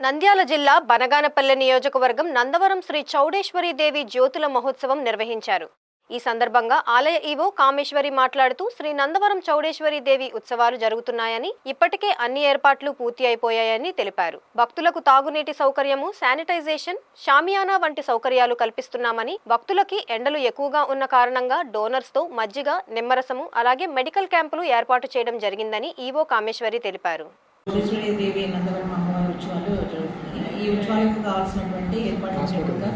నంద్యాల జిల్లా బనగానపల్లె నియోజకవర్గం నందవరం శ్రీ చౌడేశ్వరి దేవి జ్యోతుల మహోత్సవం నిర్వహించారు. ఈ సందర్భంగా ఆలయ ఈవో కామేశ్వరి మాట్లాడుతూ శ్రీ నందవరం చౌడేశ్వరి దేవి ఉత్సవాలు జరుగుతున్నాయని, ఇప్పటికే అన్ని ఏర్పాట్లు పూర్తి అయిపోయాయని తెలిపారు. భక్తులకు తాగునీటి సౌకర్యము, శానిటైజేషన్, షామియానా వంటి సౌకర్యాలు కల్పిస్తున్నామని, భక్తులకి ఎండలు ఎక్కువగా ఉన్న కారణంగా డోనర్స్ తో మజ్జిగ, నిమ్మరసము అలాగే మెడికల్ క్యాంపులు ఏర్పాటు చేయడం జరిగిందని ఈవో కామేశ్వరి తెలిపారు. దేవి నందవరం అమ్మవారి ఉత్సవాలు జరుగుతున్నాయి. ఈ ఉత్సవాలకు కావాల్సినటువంటి ఏర్పాట్లు చేయకుండా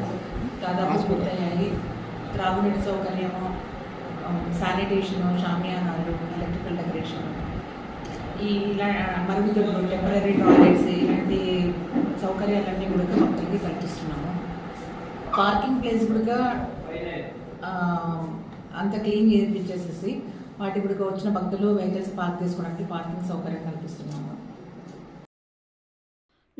దాదాపు పూర్తయ్యాయి. త్రాగునీటి సౌకర్యము, శానిటేషను, షామియానాలు, ఎలక్ట్రికల్ డెకరేషన్, ఇలా మరుగుదొడ్లు, టెంపరీ టాయిలెట్స్ ఇలాంటి సౌకర్యాలన్నీ కూడా భక్తులకి కల్పిస్తున్నాము. పార్కింగ్ ప్లేస్ కూడా అంత క్లీన్ చేయించేసేసి వాటి కూడా వచ్చిన భక్తులు వెహికల్స్ పార్క్ చేసుకోవడానికి పార్కింగ్ సౌకర్యం కల్పిస్తున్నాము.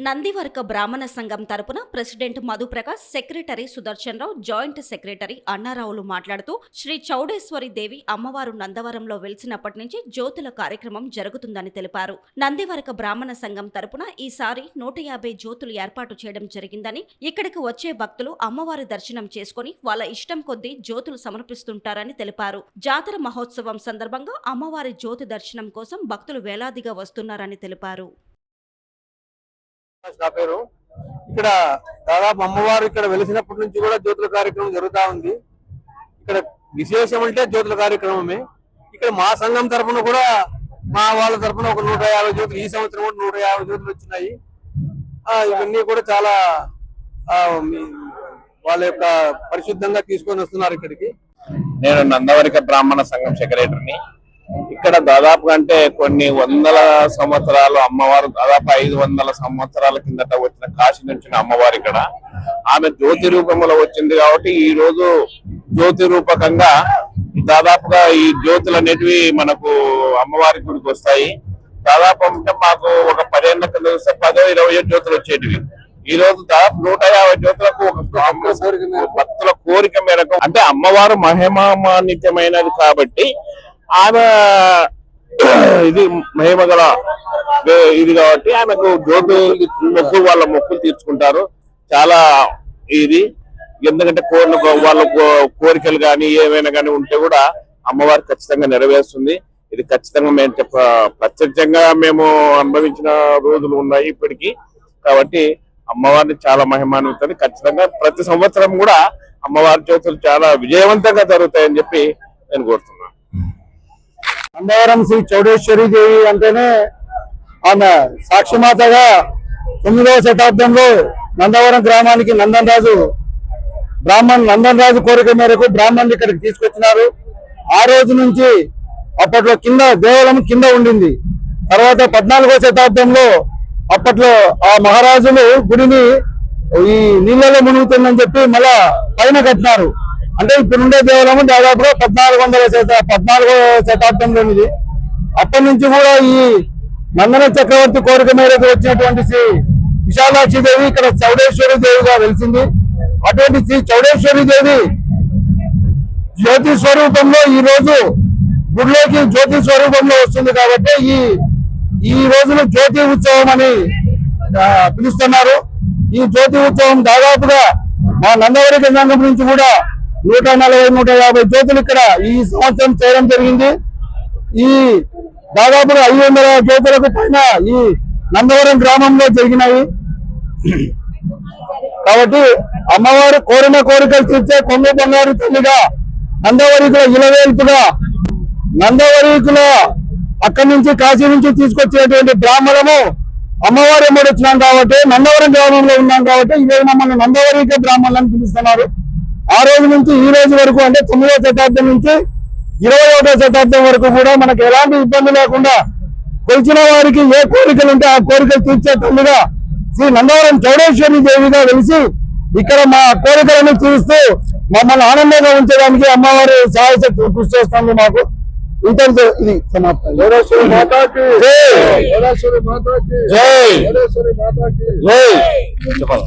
నందివర్క బ్రాహ్మణ సంఘం తరపున ప్రెసిడెంట్ మధుప్రకాష్, సెక్రటరీ సుదర్శన్ రావు, జాయింట్ సెక్రటరీ అన్నారావులు మాట్లాడుతూ శ్రీ చౌడేశ్వరి దేవి అమ్మవారు నందవరంలో వెలిసినప్పటి నుంచి జ్యోతుల కార్యక్రమం జరుగుతుందని తెలిపారు. నందివర్క బ్రాహ్మణ సంఘం తరపున ఈసారి 150 జ్యోతులు ఏర్పాటు చేయడం జరిగిందని, ఇక్కడికి వచ్చే భక్తులు అమ్మవారి దర్శనం చేసుకుని వాళ్ళ ఇష్టం కొద్దీ జ్యోతులు సమర్పిస్తుంటారని తెలిపారు. జాతర మహోత్సవం సందర్భంగా అమ్మవారి జ్యోతి దర్శనం కోసం భక్తులు వేలాదిగా వస్తున్నారని తెలిపారు. ఇక్కడ దాదాపు అమ్మవారు ఇక్కడ వెలిసినప్పటి నుంచి కూడా జ్యోతుల కార్యక్రమం జరుగుతూ ఉంది. ఇక్కడ విశేషం అంటే జ్యోతుల కార్యక్రమమే. ఇక్కడ మా సంఘం తరఫున కూడా మా వాళ్ళ తరఫున ఒక 150 జ్యోతులు, ఈ సంవత్సరం కూడా 150 జ్యోతులు వచ్చినాయి. ఇవన్నీ కూడా చాలా వాళ్ళ యొక్క పరిశుద్ధంగా తీసుకొని వస్తున్నారు ఇక్కడికి. నేను నందవరిక బ్రాహ్మణ సంఘం సెక్రటరీని. ఇక్కడ దాదాపు అంటే కొన్ని వందల సంవత్సరాలు అమ్మవారు, దాదాపు 500 సంవత్సరాల కిందట వచ్చిన కాశీ నుంచి అమ్మవారు ఇక్కడ ఆమె జ్యోతి రూపంలో వచ్చింది. కాబట్టి ఈ రోజు జ్యోతి రూపకంగా దాదాపుగా ఈ జ్యోతులు అనేటివి మనకు అమ్మవారి గుడికి వస్తాయి. దాదాపు అంటే మాకు ఒక 10 ఏళ్ల కింద వస్తే 10-20 జ్యోతులు వచ్చేటివి. ఈ రోజు దాదాపు 150 జ్యోతులకు భక్తుల కోరిక మేరకు, అంటే అమ్మవారు మహిమాన్వితమైనది కాబట్టి ఆమె ఇది మహిమగల ఇది కాబట్టి ఆమెకు జ్యోతి మొక్కులు, వాళ్ళ మొక్కులు తీర్చుకుంటారు. చాలా ఇది ఎందుకంటే వాళ్ళ కోరికలు కానీ ఏమైనా కానీ ఉంటే కూడా అమ్మవారు ఖచ్చితంగా నెరవేరుస్తుంది. ఇది ఖచ్చితంగా మేము ప్రత్యక్షంగా మేము అనుభవించిన రోజులు ఉన్నాయి ఇప్పటికీ. కాబట్టి అమ్మవారిని చాలా మహిమాన్వితం. ఖచ్చితంగా ప్రతి సంవత్సరం కూడా అమ్మవారి జ్యోతులు చాలా విజయవంతంగా జరుగుతాయని చెప్పి నేను కోరుతున్నాను. నందవరం శ్రీ చౌడేశ్వరి దేవి అంటేనే ఆమె సాక్షిమాతగా 9వ శతాబ్దంలో నందవరం గ్రామానికి నందన్ రాజు కోరిక మేరకు బ్రాహ్మణులు ఇక్కడికి తీసుకొచ్చినారు. ఆ రోజు నుంచి అప్పట్లో దేవాలయం కింద ఉండింది. తర్వాత 14వ శతాబ్దంలో అప్పట్లో ఆ మహారాజులు గుడిని ఈ నీళ్ళలో మునుగుతుందని చెప్పి మళ్ళా పైన కట్టినారు. అంటే ఇప్పుడు ఉండే దేవాలయం దాదాపుగా 14వ శతాబ్దంలోనిది. అప్పటి నుంచి కూడా ఈ నందన చక్రవర్తి కోరిక మేరకు వచ్చినటువంటి శ్రీ విశాలాక్షి దేవి ఇక్కడ చౌడేశ్వరి దేవిగా వెలిసింది. అటువంటి శ్రీ చౌడేశ్వరి దేవి జ్యోతి స్వరూపంలో ఈ రోజు గుడిలోకి జ్యోతి స్వరూపంలో వస్తుంది. కాబట్టి ఈ రోజును జ్యోతి ఉత్సవం అని పిలుస్తున్నారు. ఈ జ్యోతి ఉత్సవం దాదాపుగా మా నందవరిక సంఘం నుంచి కూడా 140-150 జ్యోతులు ఇక్కడ ఈ సంవత్సరం చేయడం జరిగింది. ఈ దాదాపుగా 500 జ్యోతులకు పైన ఈ నందవరం గ్రామంలో జరిగినాయి. కాబట్టి అమ్మవారు కోరిన కోరికలు తీర్చే కొంగు బంగారు తల్లిగా, నందవరికుల ఇలవేల్పుగా, నందవరికుల అక్కడి నుంచి కాశీ నుంచి తీసుకొచ్చేటువంటి బ్రాహ్మణము అమ్మవారు ఎమ్మడి వచ్చినాం కాబట్టి, నందవరం గ్రామంలో ఉన్నాం కాబట్టి ఈరోజు మమ్మల్ని నందవరిక బ్రాహ్మణులను పిలుస్తున్నారు. ఆ రోజు నుంచి ఈ రోజు వరకు అంటే 9వ శతాబ్దం నుంచి 21వ శతాబ్దం వరకు కూడా మనకు ఎలాంటి ఇబ్బంది లేకుండా కొలిచిన వారికి ఏ కోరికలు ఉంటే ఆ కోరికలు తీర్చే తల్లిగా శ్రీ నందవరం చౌడేశ్వరి దేవిగా వెలిసి ఇక్కడ మా కోరికలను తీరుస్తూ మమ్మల్ని ఆనందంగా ఉంచడానికి అమ్మవారు సహాయశక్తులు కృషి చేస్తుంది. మాకు ఇంతటితో ఇది సమాప్తం. జై.